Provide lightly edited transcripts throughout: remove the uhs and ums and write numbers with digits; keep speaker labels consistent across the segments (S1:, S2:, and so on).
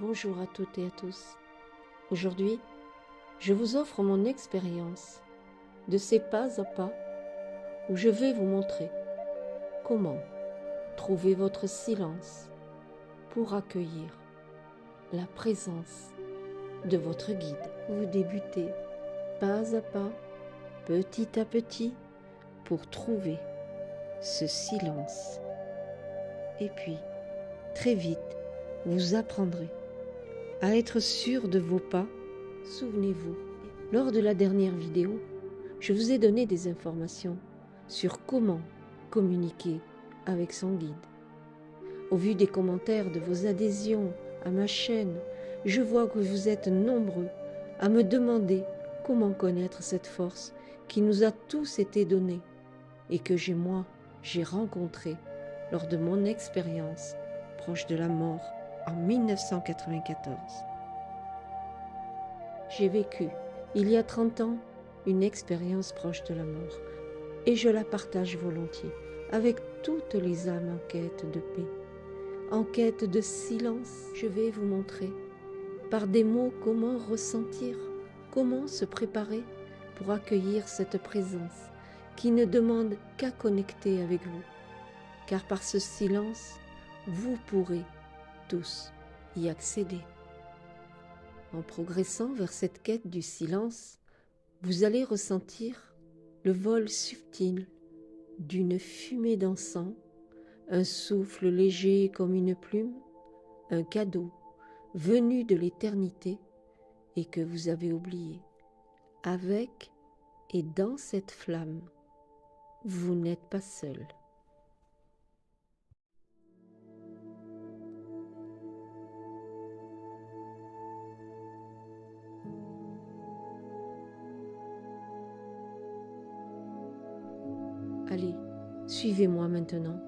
S1: Bonjour à toutes et à tous. Aujourd'hui, je vous offre mon expérience de ces pas à pas où je vais vous montrer comment trouver votre silence pour accueillir la présence de votre guide. Vous débutez pas à pas, petit à petit, pour trouver ce silence. Et puis, très vite, vous apprendrez à être sûr de vos pas. Souvenez-vous, lors de la dernière vidéo, je vous ai donné des informations sur comment communiquer avec son guide. Au vu des commentaires de vos adhésions à ma chaîne, je vois que vous êtes nombreux à me demander comment connaître cette force qui nous a tous été donnée et que j'ai rencontrée lors de mon expérience proche de la mort en 1994. J'ai vécu, il y a 30 ans, une expérience proche de la mort et je la partage volontiers avec toutes les âmes en quête de paix, en quête de silence. Je vais vous montrer par des mots comment ressentir, comment se préparer pour accueillir cette présence qui ne demande qu'à connecter avec vous, car par ce silence, vous pourrez tous y accéder. En progressant vers cette quête du silence, vous allez ressentir le vol subtil d'une fumée d'encens, un souffle léger comme une plume, un cadeau venu de l'éternité et que vous avez oublié. Avec et dans cette flamme, vous n'êtes pas seul. Allez, suivez-moi maintenant,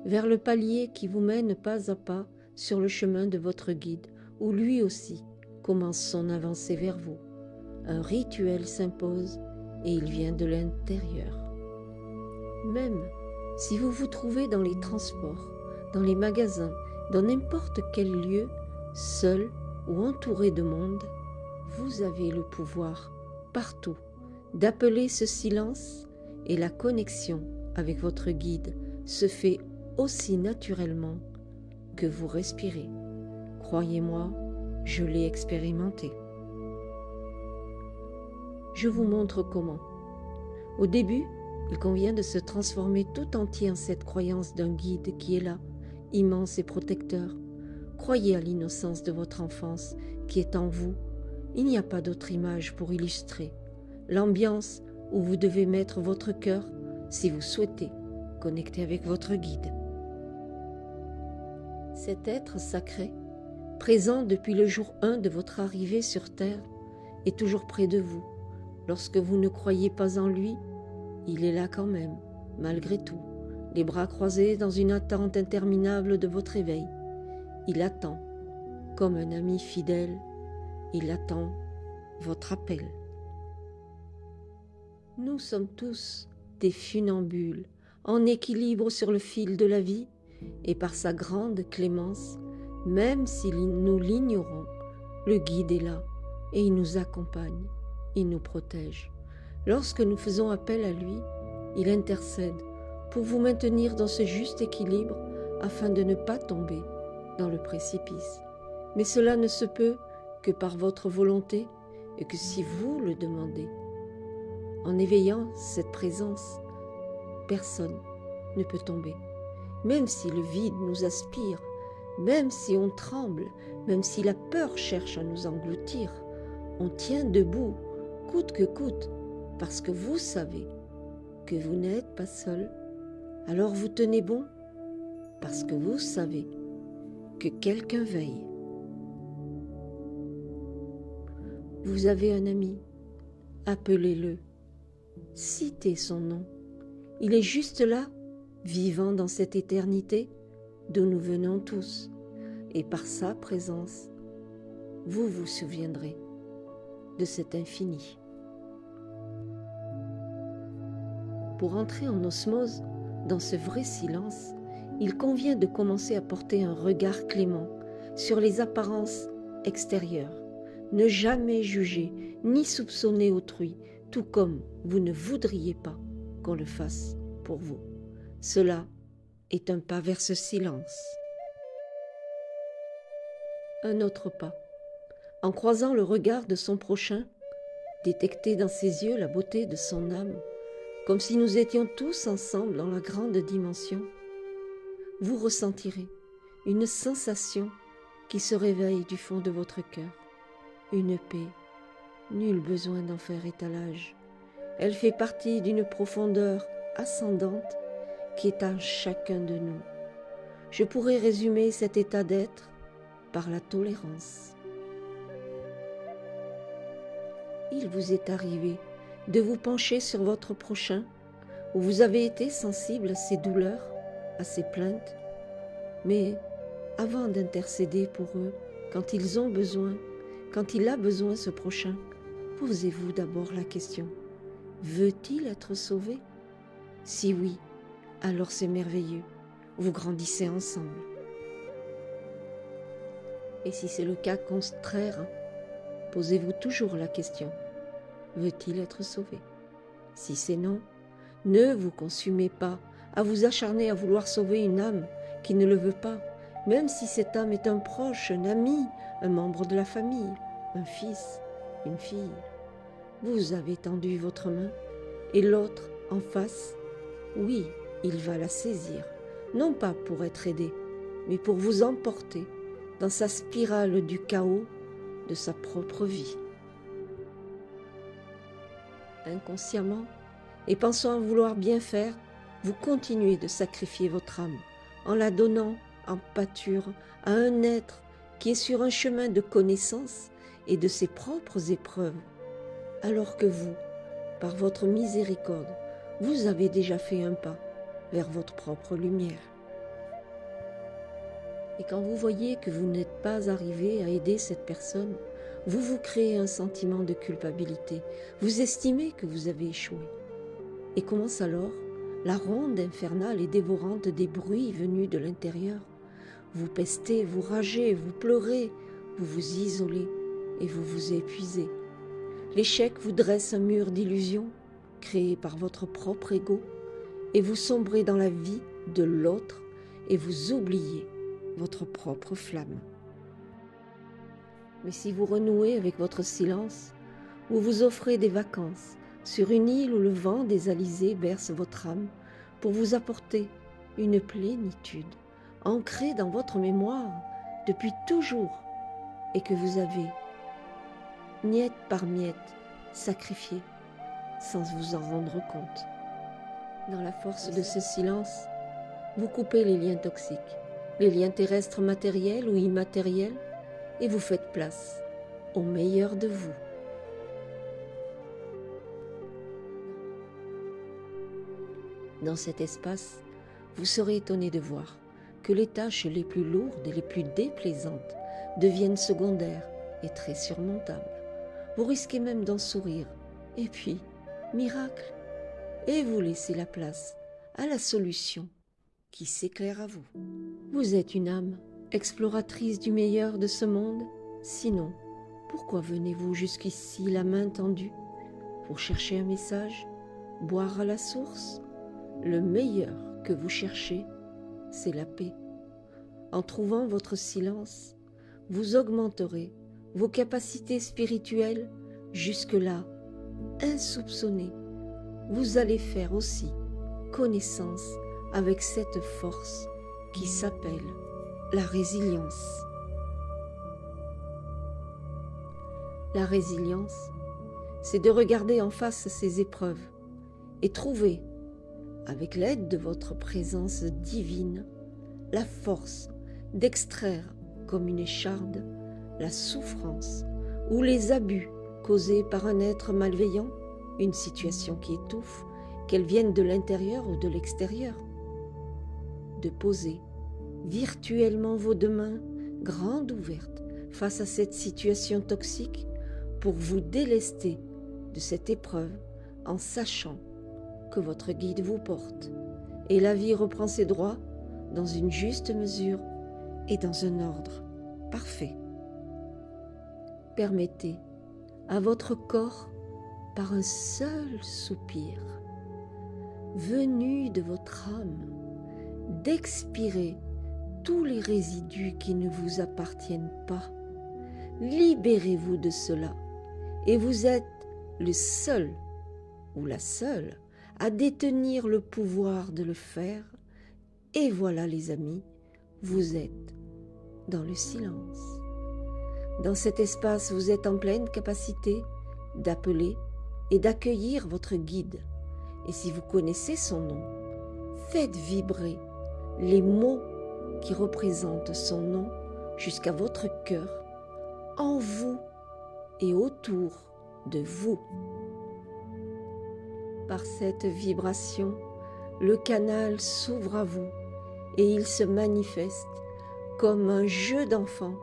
S1: vers le palier qui vous mène pas à pas sur le chemin de votre guide, où lui aussi commence son avancée vers vous. Un rituel s'impose et il vient de l'intérieur. Même si vous vous trouvez dans les transports, dans les magasins, dans n'importe quel lieu, seul ou entouré de monde, vous avez le pouvoir, partout, d'appeler ce silence et la connexion avec votre guide se fait aussi naturellement que vous respirez. Croyez-moi, je l'ai expérimenté. Je vous montre comment. Au début, il convient de se transformer tout entier en cette croyance d'un guide qui est là, immense et protecteur. Croyez à l'innocence de votre enfance qui est en vous. Il n'y a pas d'autre image pour illustrer l'ambiance où vous devez mettre votre cœur si vous souhaitez connecter avec votre guide. Cet être sacré, présent depuis le jour 1 de votre arrivée sur Terre, est toujours près de vous. Lorsque vous ne croyez pas en lui, il est là quand même, malgré tout, les bras croisés dans une attente interminable de votre éveil. Il attend, comme un ami fidèle, il attend votre appel. Nous sommes tous des funambules, en équilibre sur le fil de la vie, et par sa grande clémence, même si nous l'ignorons, le guide est là, et il nous accompagne, il nous protège. Lorsque nous faisons appel à lui, il intercède pour vous maintenir dans ce juste équilibre afin de ne pas tomber dans le précipice. Mais cela ne se peut que par votre volonté et que si vous le demandez. En éveillant cette présence, personne ne peut tomber. Même si le vide nous aspire, même si on tremble, même si la peur cherche à nous engloutir, on tient debout, coûte que coûte, parce que vous savez que vous n'êtes pas seul. Alors vous tenez bon, parce que vous savez que quelqu'un veille. Vous avez un ami, appelez-le, citez son nom. Il est juste là, vivant dans cette éternité d'où nous venons tous, et par sa présence, vous vous souviendrez de cet infini. Pour entrer en osmose dans ce vrai silence, il convient de commencer à porter un regard clément, sur les apparences extérieures. Ne jamais juger ni soupçonner autrui, tout comme vous ne voudriez pas qu'on le fasse pour vous. Cela est un pas vers ce silence. Un autre pas. En croisant le regard de son prochain, détecter dans ses yeux la beauté de son âme, comme si nous étions tous ensemble dans la grande dimension, vous ressentirez une sensation qui se réveille du fond de votre cœur, une paix. Nul besoin d'en faire étalage. Elle fait partie d'une profondeur ascendante qui est en chacun de nous. Je pourrais résumer cet état d'être par la tolérance. Il vous est arrivé de vous pencher sur votre prochain, où vous avez été sensible à ses douleurs, à ses plaintes, mais avant d'intercéder pour eux, quand ils ont besoin, quand il a besoin ce prochain, posez-vous d'abord la question, veut-il être sauvé? Si oui, alors c'est merveilleux, vous grandissez ensemble. Et si c'est le cas contraire, posez-vous toujours la question, veut-il être sauvé? Si c'est non, ne vous consumez pas à vous acharner à vouloir sauver une âme qui ne le veut pas, même si cette âme est un proche, un ami, un membre de la famille, un fils, une fille. Vous avez tendu votre main et l'autre en face, oui, il va la saisir, non pas pour être aidé, mais pour vous emporter dans sa spirale du chaos de sa propre vie. Inconsciemment, et pensant à vouloir bien faire, vous continuez de sacrifier votre âme en la donnant en pâture à un être qui est sur un chemin de connaissance et de ses propres épreuves, alors que vous, par votre miséricorde, vous avez déjà fait un pas vers votre propre lumière. Et quand vous voyez que vous n'êtes pas arrivé à aider cette personne, vous vous créez un sentiment de culpabilité. Vous estimez que vous avez échoué. Et commence alors la ronde infernale et dévorante des bruits venus de l'intérieur. Vous pestez, vous ragez, vous pleurez, vous vous isolez et vous vous épuisez. L'échec vous dresse un mur d'illusions créé par votre propre ego et vous sombrez dans la vie de l'autre et vous oubliez votre propre flamme. Mais si vous renouez avec votre silence, vous vous offrez des vacances sur une île où le vent des alizés berce votre âme pour vous apporter une plénitude ancrée dans votre mémoire depuis toujours et que vous avez, miette par miette, sacrifié sans vous en rendre compte. Dans la force de ce silence, vous coupez les liens toxiques, les liens terrestres matériels ou immatériels, et vous faites place au meilleur de vous. Dans cet espace, vous serez étonné de voir que les tâches les plus lourdes et les plus déplaisantes deviennent secondaires et très surmontables. Vous risquez même d'en sourire. Et puis, miracle, et vous laissez la place à la solution qui s'éclaire à vous. Vous êtes une âme exploratrice du meilleur de ce monde. Sinon, pourquoi venez-vous jusqu'ici la main tendue pour chercher un message, boire à la source? Le meilleur que vous cherchez, c'est la paix. En trouvant votre silence, vous augmenterez vos capacités spirituelles jusque-là insoupçonnées. Vous allez faire aussi connaissance avec cette force qui s'appelle la résilience. La résilience, c'est de regarder en face ces épreuves et trouver, avec l'aide de votre présence divine, la force d'extraire comme une écharde la souffrance ou les abus causés par un être malveillant, une situation qui étouffe, qu'elle vienne de l'intérieur ou de l'extérieur. De poser virtuellement vos deux mains grandes ouvertes face à cette situation toxique pour vous délester de cette épreuve en sachant que votre guide vous porte et la vie reprend ses droits dans une juste mesure et dans un ordre Parfait. Permettez à votre corps, par un seul soupir, venu de votre âme, d'expirer tous les résidus qui ne vous appartiennent pas. Libérez-vous de cela et vous êtes le seul ou la seule à détenir le pouvoir de le faire. Et voilà les amis, vous êtes dans le silence. Dans cet espace, vous êtes en pleine capacité d'appeler et d'accueillir votre guide. Et si vous connaissez son nom, faites vibrer les mots qui représentent son nom jusqu'à votre cœur, en vous et autour de vous. Par cette vibration, le canal s'ouvre à vous et il se manifeste comme un jeu d'enfant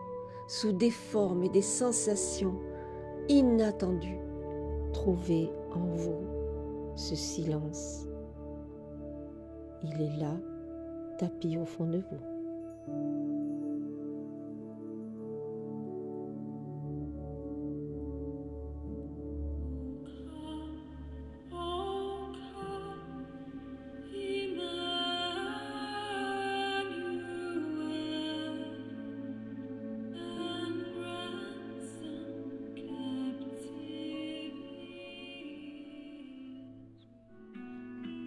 S1: sous des formes et des sensations inattendues. Trouvez en vous ce silence. Il est là, tapis au fond de vous.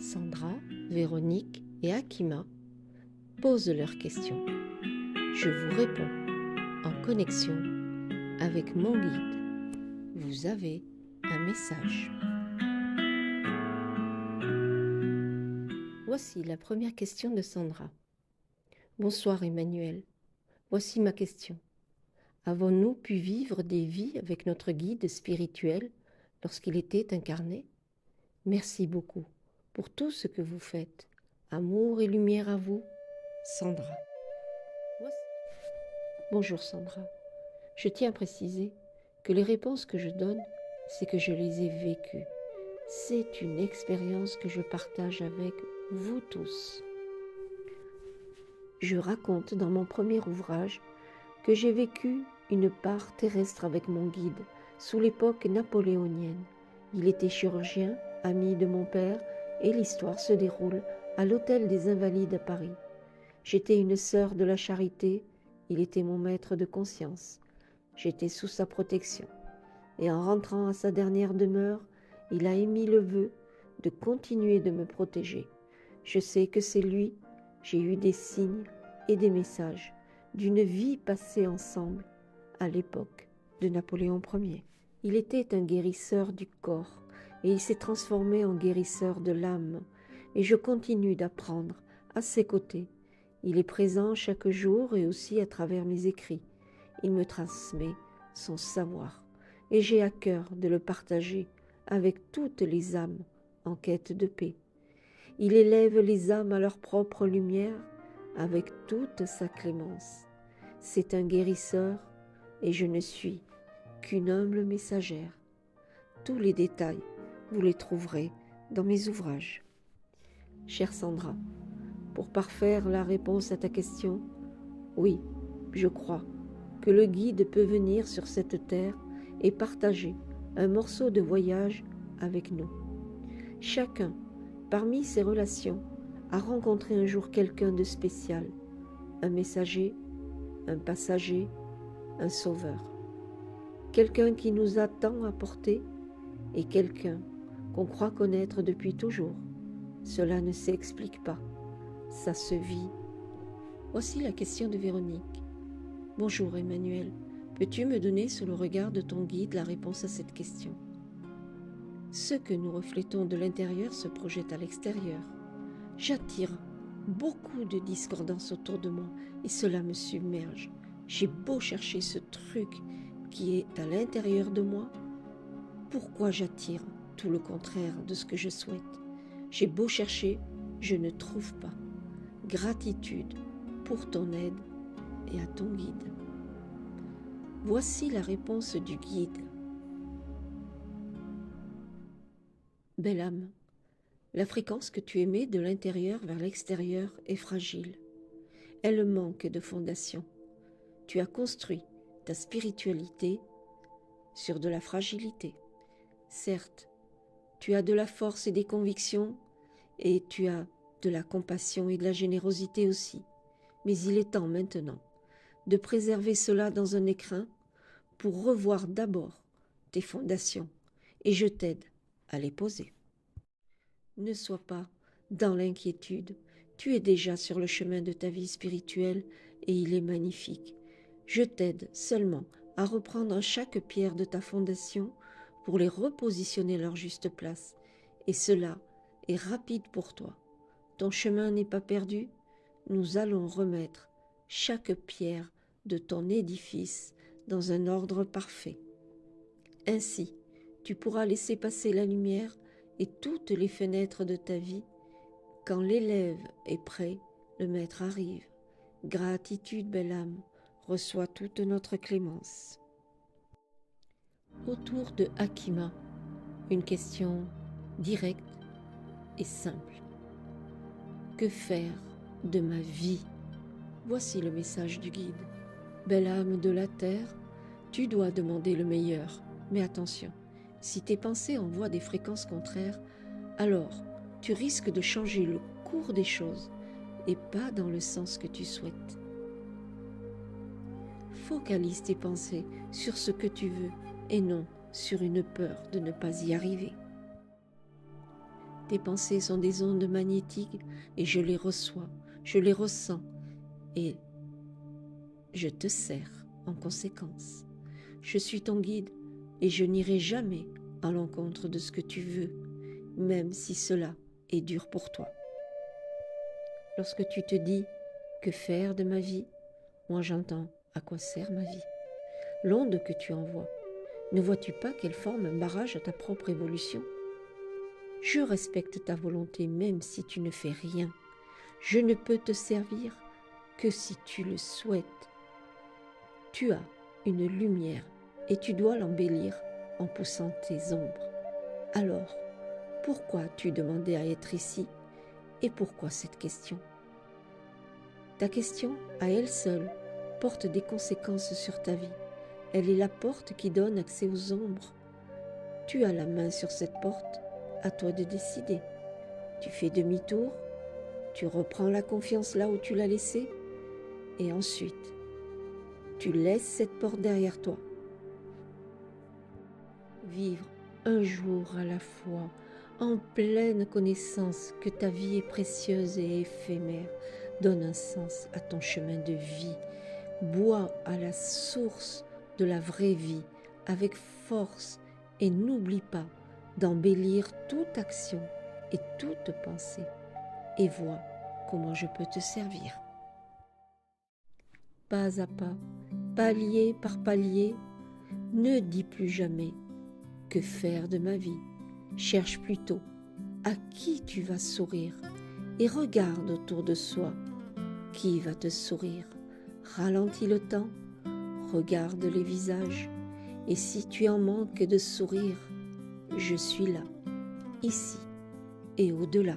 S1: Sandra, Véronique et Akima posent leurs questions. Je vous réponds en connexion avec mon guide. Vous avez un message. Voici la première question de Sandra. Bonsoir Emmanuel. Voici ma question. Avons-nous pu vivre des vies avec notre guide spirituel lorsqu'il était incarné? Merci beaucoup pour tout ce que vous faites. Amour et lumière à vous, Sandra. Bonjour Sandra. Je tiens à préciser que les réponses que je donne, c'est que je les ai vécues. C'est une expérience que je partage avec vous tous. Je raconte dans mon premier ouvrage que j'ai vécu une part terrestre avec mon guide sous l'époque napoléonienne. Il était chirurgien, ami de mon père, et l'histoire se déroule à l'Hôtel des Invalides à Paris. J'étais une sœur de la charité, il était mon maître de conscience. J'étais sous sa protection. Et en rentrant à sa dernière demeure, il a émis le vœu de continuer de me protéger. Je sais que c'est lui, j'ai eu des signes et des messages d'une vie passée ensemble à l'époque de Napoléon Ier. Il était un guérisseur du corps et il s'est transformé en guérisseur de l'âme. Et je continue d'apprendre à ses côtés. Il est présent chaque jour et aussi à travers mes écrits. Il me transmet son savoir et j'ai à cœur de le partager avec toutes les âmes en quête de paix. Il élève les âmes à leur propre lumière avec toute sa clémence. C'est un guérisseur et je ne suis qu'une humble messagère. Tous les détails, vous les trouverez dans mes ouvrages. Chère Sandra, pour parfaire la réponse à ta question, oui, je crois que le guide peut venir sur cette terre et partager un morceau de voyage avec nous. Chacun, parmi ses relations, a rencontré un jour quelqu'un de spécial, un messager, un passager, un sauveur. Quelqu'un qui nous a tant apporté et quelqu'un qu'on croit connaître depuis toujours. Cela ne s'explique pas, ça se vit. Voici la question de Véronique. Bonjour Emmanuel, peux-tu me donner sur le regard de ton guide la réponse à cette question? Ce que nous reflétons de l'intérieur se projette à l'extérieur. J'attire beaucoup de discordance autour de moi et cela me submerge. J'ai beau chercher ce truc qui est à l'intérieur de moi, pourquoi j'attire tout le contraire de ce que je souhaite? J'ai beau chercher, je ne trouve pas. Gratitude pour ton aide et à ton guide. Voici la réponse du guide. Belle âme, la fréquence que tu émets de l'intérieur vers l'extérieur est fragile. Elle manque de fondation. tu as construit ta spiritualité sur de la fragilité. Certes, tu as de la force et des convictions, et tu as de la compassion et de la générosité aussi. Mais il est temps maintenant de préserver cela dans un écrin pour revoir d'abord tes fondations, et je t'aide à les poser. Ne sois pas dans l'inquiétude, tu es déjà sur le chemin de ta vie spirituelle et il est magnifique. Je t'aide seulement à reprendre chaque pierre de ta fondation pour les repositionner à leur juste place, et cela est rapide pour toi. Ton chemin n'est pas perdu, nous allons remettre chaque pierre de ton édifice dans un ordre parfait. Ainsi, tu pourras laisser passer la lumière et toutes les fenêtres de ta vie. Quand l'élève est prêt, le maître arrive. Gratitude, belle âme, reçois toute notre clémence. Autour de Hakima, une question directe et simple. Que faire de ma vie? Voici le message du guide. Belle âme de la terre, tu dois demander le meilleur. Mais attention, si tes pensées envoient des fréquences contraires, alors tu risques de changer le cours des choses et pas dans le sens que tu souhaites. Focalise tes pensées sur ce que tu veux et non sur une peur de ne pas y arriver. Tes pensées sont des ondes magnétiques et je les reçois, je les ressens et je te sers en conséquence. Je suis ton guide et je n'irai jamais à l'encontre de ce que tu veux, même si cela est dur pour toi. Lorsque tu te dis « Que faire de ma vie ?» moi j'entends « À quoi sert ma vie ?» L'onde que tu envoies, ne vois-tu pas qu'elle forme un barrage à ta propre évolution? Je respecte ta volonté même si tu ne fais rien. Je ne peux te servir que si tu le souhaites. Tu as une lumière et tu dois l'embellir en poussant tes ombres. Alors, pourquoi as-tu demandé à être ici et pourquoi cette question? Ta question, à elle seule, porte des conséquences sur ta vie. Elle est la porte qui donne accès aux ombres. Tu as la main sur cette porte, à toi de décider. Tu fais demi-tour, tu reprends la confiance là où tu l'as laissée, et ensuite, tu laisses cette porte derrière toi. Vivre un jour à la fois, en pleine connaissance que ta vie est précieuse et éphémère, donne un sens à ton chemin de vie. Bois à la source de la vraie vie avec force et n'oublie pas d'embellir toute action et toute pensée et vois comment je peux te servir. Pas à pas, palier par palier, ne dis plus jamais « Que faire de ma vie ?» Cherche plutôt à qui tu vas sourire et regarde autour de soi qui va te sourire. Ralentis le temps, regarde les visages et si tu en manques de sourire, je suis là, ici et au-delà.